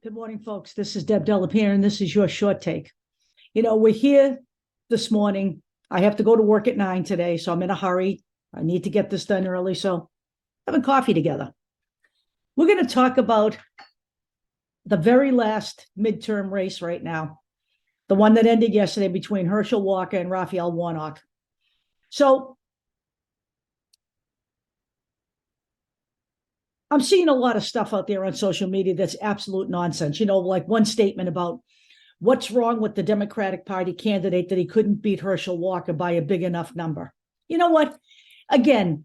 Good morning, folks. This is Deb Delapierre, and this is your short take. We're here this morning. I have to go to work at 9 today, so I'm in a hurry. I need to get this done early, so having coffee together. We're going to talk about the very last midterm race right now, the one that ended yesterday between Herschel Walker and Raphael Warnock. So I'm seeing a lot of stuff out there on social media that's absolute nonsense. Like one statement about what's wrong with the Democratic Party candidate that he couldn't beat Herschel Walker by a big enough number. You know what? Again,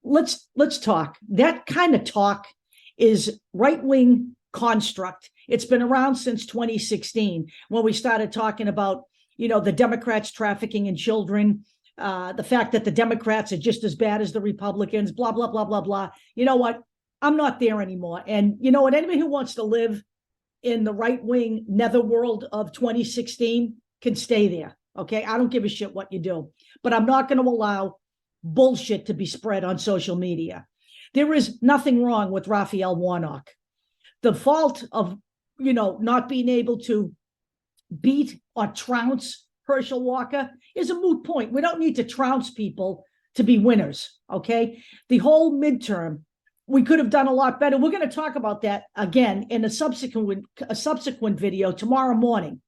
let's talk. That kind of talk is right-wing construct. It's been around since 2016 when we started talking about, the Democrats trafficking in children, the fact that the Democrats are just as bad as the Republicans, blah, blah, blah, blah, blah. You know what? I'm not there anymore. And you know what? Anybody who wants to live in the right-wing netherworld of 2016 can stay there, okay? I don't give a shit what you do. But I'm not going to allow bullshit to be spread on social media. There is nothing wrong with Raphael Warnock. The fault of, not being able to beat or trounce Herschel Walker is a moot point. We don't need to trounce people to be winners, okay? The whole midterm, we could have done a lot better. We're going to talk about that again in a subsequent video tomorrow morning.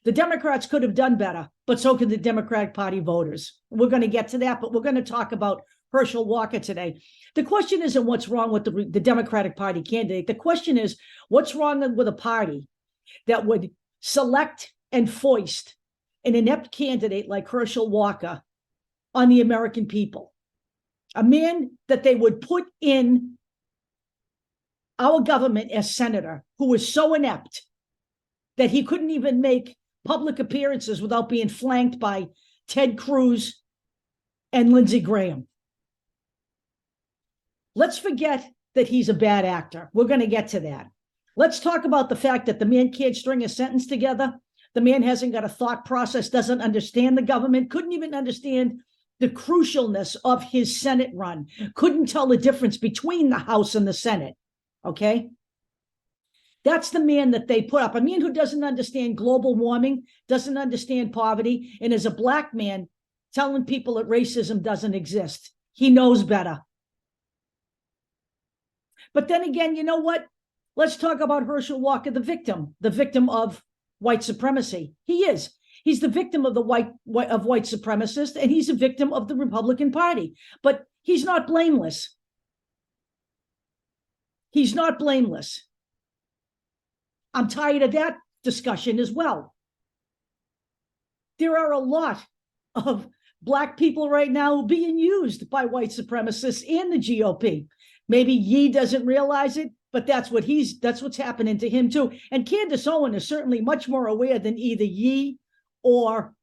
The Democrats could have done better, but so could the Democratic Party voters. We're going to get to that, but we're going to talk about Herschel Walker today. The question isn't what's wrong with the Democratic Party candidate. The question is what's wrong with a party that would select and foist an inept candidate like Herschel Walker on the American people, a man that they would put in our government as senator, who was so inept that he couldn't even make public appearances without being flanked by Ted Cruz and Lindsey Graham. Let's forget that he's a bad actor. We're going to get to that. Let's talk about the fact that the man can't string a sentence together. The man hasn't got a thought process, doesn't understand the government, couldn't even understand the crucialness of his Senate run, couldn't tell the difference between the House and the Senate, okay? That's the man that they put up, a man who doesn't understand global warming, doesn't understand poverty, and is a black man telling people that racism doesn't exist. He knows better. But then again, you know what? Let's talk about Herschel Walker, the victim of white supremacy. He is. He's the victim of the white supremacists, and he's a victim of the Republican Party. But he's not blameless. He's not blameless. I'm tired of that discussion as well. There are a lot of black people right now being used by white supremacists and the GOP. Maybe Yee doesn't realize it, but that's what's happening to him too. And Candace Owen is certainly much more aware than either Yee or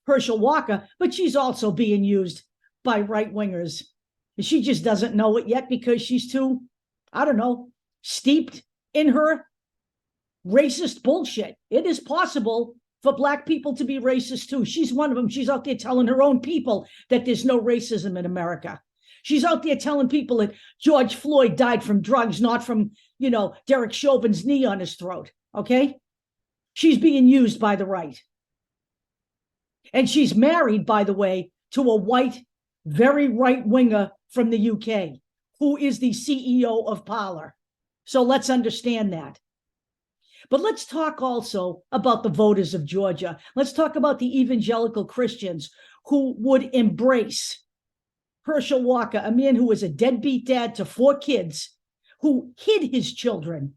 Herschel Walker, but she's also being used by right-wingers. And she just doesn't know it yet because she's too, steeped in her racist bullshit. It is possible for black people to be racist too. She's one of them. She's out there telling her own people that there's no racism in America. She's out there telling people that George Floyd died from drugs, not from, Derek Chauvin's knee on his throat, okay? She's being used by the right. And she's married, by the way, to a white, very right-winger from the UK, who is the CEO of Parler. So let's understand that. But let's talk also about the voters of Georgia. Let's talk about the evangelical Christians who would embrace Herschel Walker, a man who was a deadbeat dad to 4 kids, who hid his children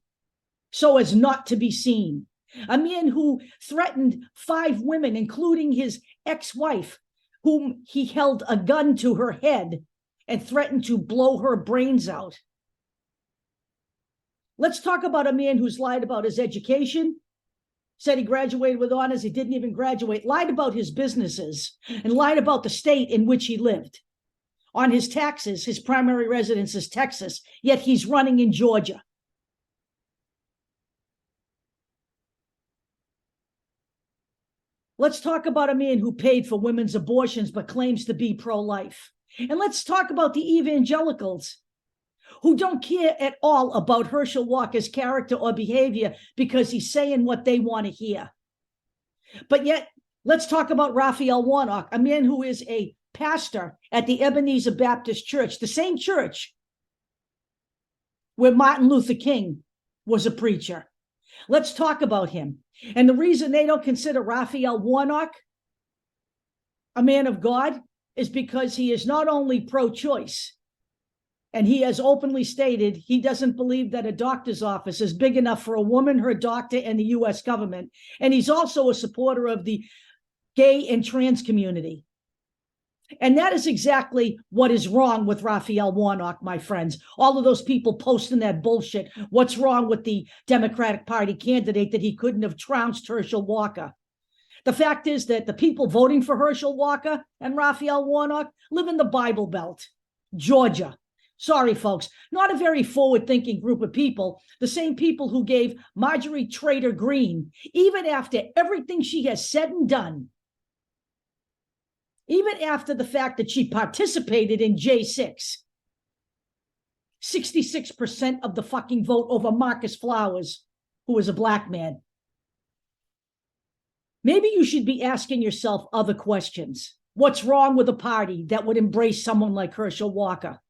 so as not to be seen. A man who threatened 5 women, including his ex-wife, whom he held a gun to her head and threatened to blow her brains out. Let's talk about a man who's lied about his education, said he graduated with honors, he didn't even graduate, lied about his businesses, and lied about the state in which he lived. On his taxes, his primary residence is Texas, yet he's running in Georgia. Let's talk about a man who paid for women's abortions but claims to be pro-life. And let's talk about the evangelicals who don't care at all about Herschel Walker's character or behavior because he's saying what they want to hear. But yet, let's talk about Raphael Warnock, a man who is a pastor at the Ebenezer Baptist Church, the same church where Martin Luther King was a preacher. Let's talk about him. And the reason they don't consider Raphael Warnock a man of God is because he is not only pro-choice, and he has openly stated he doesn't believe that a doctor's office is big enough for a woman, her doctor, and the U.S. government. And he's also a supporter of the gay and trans community. And that is exactly what is wrong with Raphael Warnock, my friends. All of those people posting that bullshit. What's wrong with the Democratic Party candidate that he couldn't have trounced Herschel Walker? The fact is that the people voting for Herschel Walker and Raphael Warnock live in the Bible Belt, Georgia. Sorry, folks, not a very forward-thinking group of people, the same people who gave Marjorie Taylor Greene, even after everything she has said and done, even after the fact that she participated in J6, 66% of the fucking vote over Marcus Flowers, who is a black man. Maybe you should be asking yourself other questions. What's wrong with a party that would embrace someone like Herschel Walker?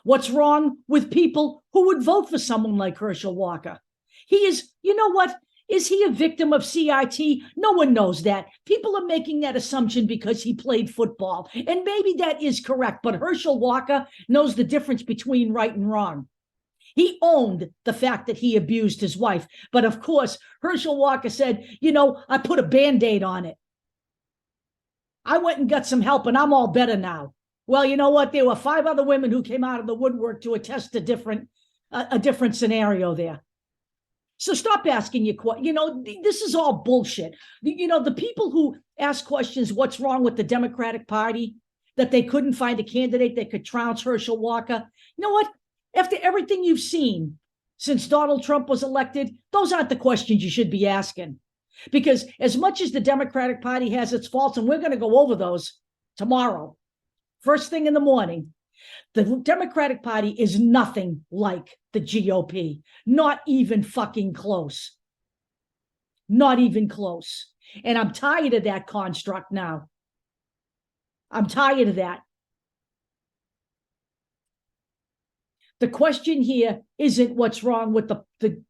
What's wrong with people who would vote for someone like Herschel Walker? He is, you know what? Is he a victim of CIT? No one knows that. People are making that assumption because he played football. And maybe that is correct, but Herschel Walker knows the difference between right and wrong. He owned the fact that he abused his wife. But of course, Herschel Walker said, you know, I put a Band-Aid on it. I went and got some help and I'm all better now. Well, you know what? There were 5 other women who came out of the woodwork to attest a different scenario there. So stop asking your questions. You know, this is all bullshit. You know, the people who ask questions, what's wrong with the Democratic Party, that they couldn't find a candidate that could trounce Herschel Walker. You know what? After everything you've seen since Donald Trump was elected, those aren't the questions you should be asking. Because as much as the Democratic Party has its faults, and we're going to go over those tomorrow, first thing in the morning, the Democratic Party is nothing like the GOP. Not even fucking close. Not even close. And I'm tired of that construct now. I'm tired of that. The question here isn't what's wrong with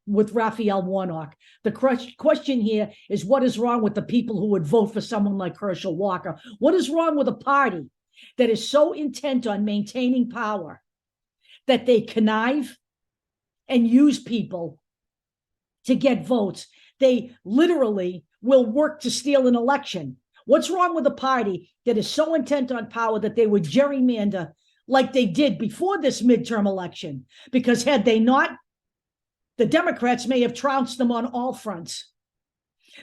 with Raphael Warnock. The question here is what is wrong with the people who would vote for someone like Herschel Walker? What is wrong with a party that is so intent on maintaining power that they connive and use people to get votes? They literally will work to steal an election. What's wrong with a party that is so intent on power that they would gerrymander like they did before this midterm election? Because had they not, the Democrats may have trounced them on all fronts.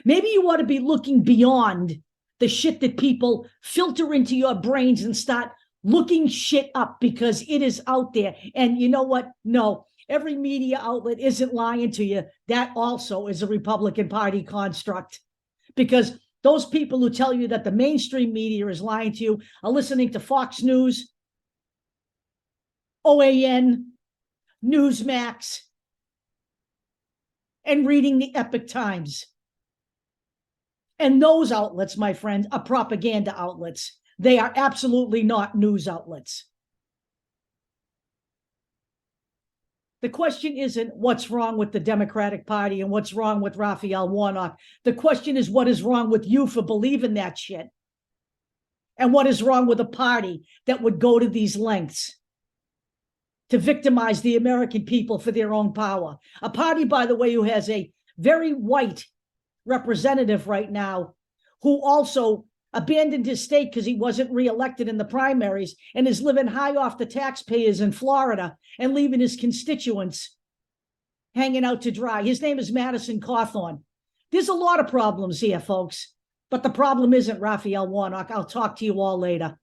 Maybe you ought to be looking beyond the shit that people filter into your brains and start looking shit up because it is out there. And you know what? No, every media outlet isn't lying to you. That also is a Republican Party construct, because those people who tell you that the mainstream media is lying to you are listening to Fox News, OAN, Newsmax, and reading the Epic Times. And those outlets, my friend, are propaganda outlets. They are absolutely not news outlets. The question isn't what's wrong with the Democratic Party and what's wrong with Raphael Warnock. The question is what is wrong with you for believing that shit? And what is wrong with a party that would go to these lengths to victimize the American people for their own power? A party, by the way, who has a very white representative right now who also abandoned his state because he wasn't reelected in the primaries and is living high off the taxpayers in Florida and leaving his constituents hanging out to dry. His name is Madison Cawthorn. There's a lot of problems here, folks, but the problem isn't Raphael Warnock. I'll talk to you all later.